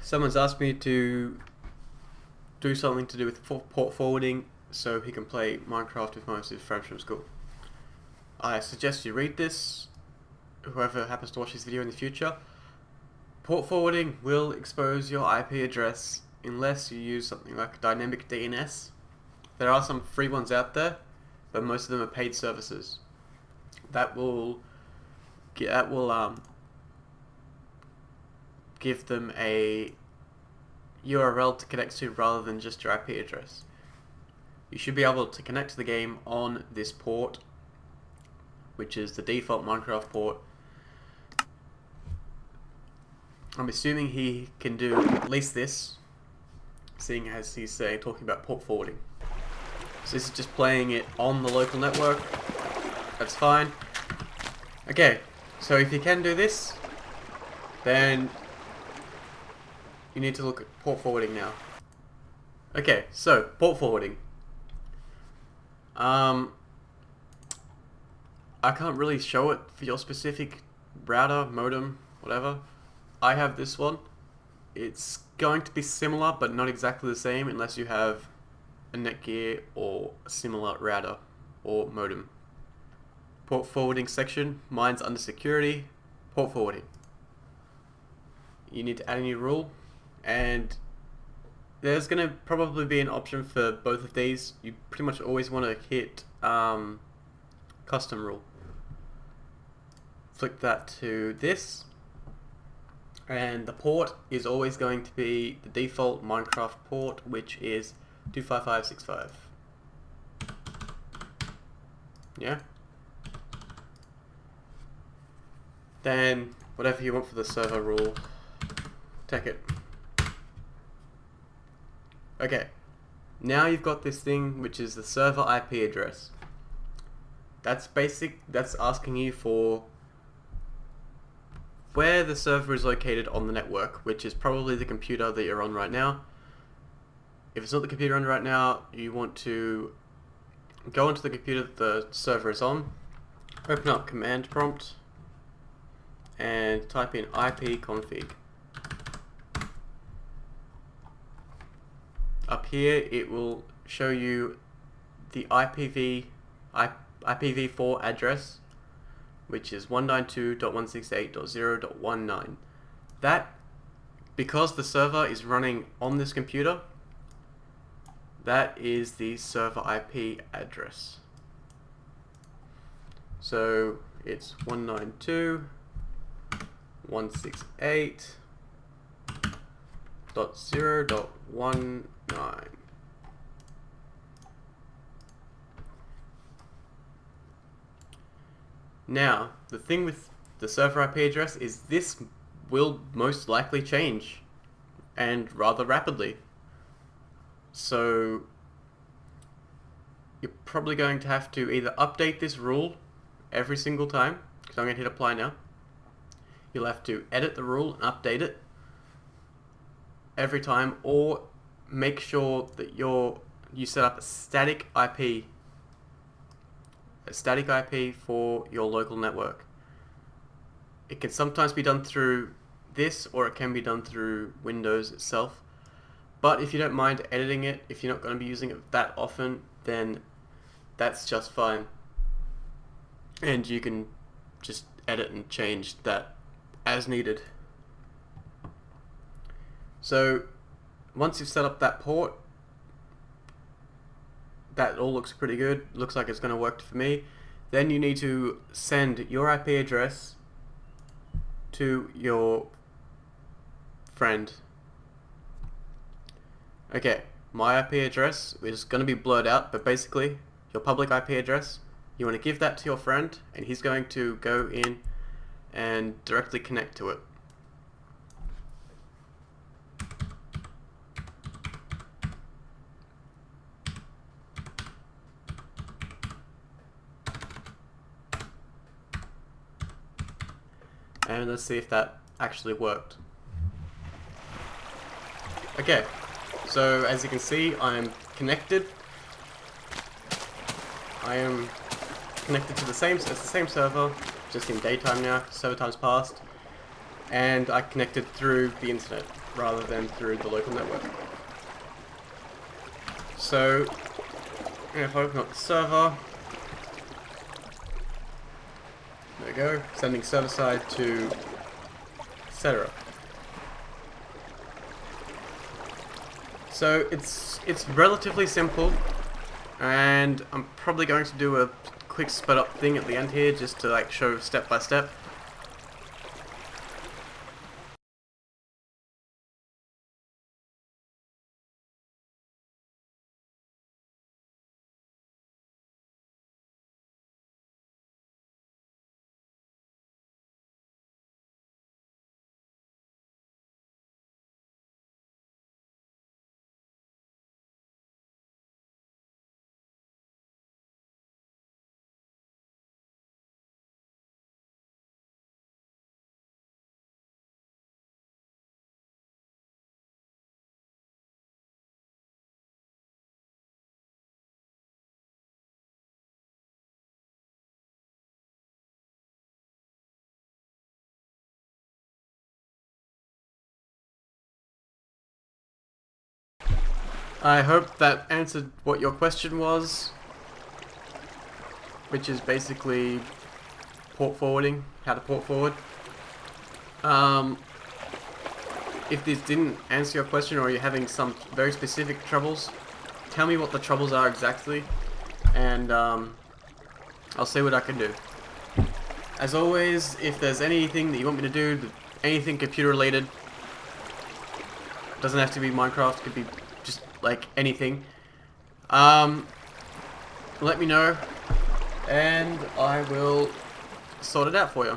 Someone's asked me to do something to do with port forwarding so he can play Minecraft with most of his friends from school. I suggest you read this, whoever happens to watch this video in the future. Port forwarding will expose your IP address unless you use something like dynamic DNS. There are some free ones out there, but most of them are paid services. That will give them a URL to connect to rather than just your IP address. You should be able to connect to the game on this port, which is the default Minecraft port. I'm assuming he can do at least this, seeing as he's talking about port forwarding. So this is just playing it on the local network. That's fine. Okay, so if you can do this, then you need to look at port forwarding now. Okay, so port forwarding. I can't really show it for your specific router, modem, whatever. I have this one. It's going to be similar, but not exactly the same unless you have a Netgear or a similar router or modem. Port forwarding section, mine's under security, port forwarding. You need to add a new rule, and there's going to probably be an option for both of these. You pretty much always want to hit custom rule. Flick that to this, and the port is always going to be the default Minecraft port, which is 25565. Yeah? Then whatever you want for the server rule, take it. Okay, now you've got this thing which is the server IP address. That's basic, that's asking you for where the server is located on the network, which is probably the computer that you're on right now. If it's not the computer you're on right now, you want to go onto the computer that the server is on, open up command prompt, and type in ipconfig. Up here it will show you the IPv4 address, which is 192.168.0.19. That, because the server is running on this computer, that is the server IP address. So it's 192.168.0.19. Now, the thing with the server IP address is this will most likely change, and rather rapidly. So you're probably going to have to either update this rule every single time, because I'm going to hit apply now. You'll have to edit the rule and update it every time, or make sure that you set up a static IP for your local network. It can sometimes be done through this, or it can be done through Windows itself. But if you don't mind editing it, if you're not going to be using it that often, then that's just fine. And you can just edit and change that as needed. So once you've set up that port, that all looks pretty good. Looks like it's going to work for me. Then you need to send your IP address to your friend. Okay, my IP address is going to be blurred out, but basically your public IP address, you want to give that to your friend, and he's going to go in and directly connect to it. And let's see if that actually worked. Okay, so as you can see, I'm connected. I am connected to the same server, just in daytime now. Server time's passed, and I connected through the internet. rather than through the local network. So if I open up the server, there we go, sending server side to etc. So it's relatively simple, and I'm probably going to do a quick sped up thing at the end here just to like show step by step. I hope that answered what your question was, which is basically port forwarding, how to port forward. If this didn't answer your question or you're having some very specific troubles, tell me what the troubles are exactly, and I'll see what I can do. As always, if there's anything that you want me to do, anything computer related, doesn't have to be Minecraft, could be just like anything, let me know and I will sort it out for you.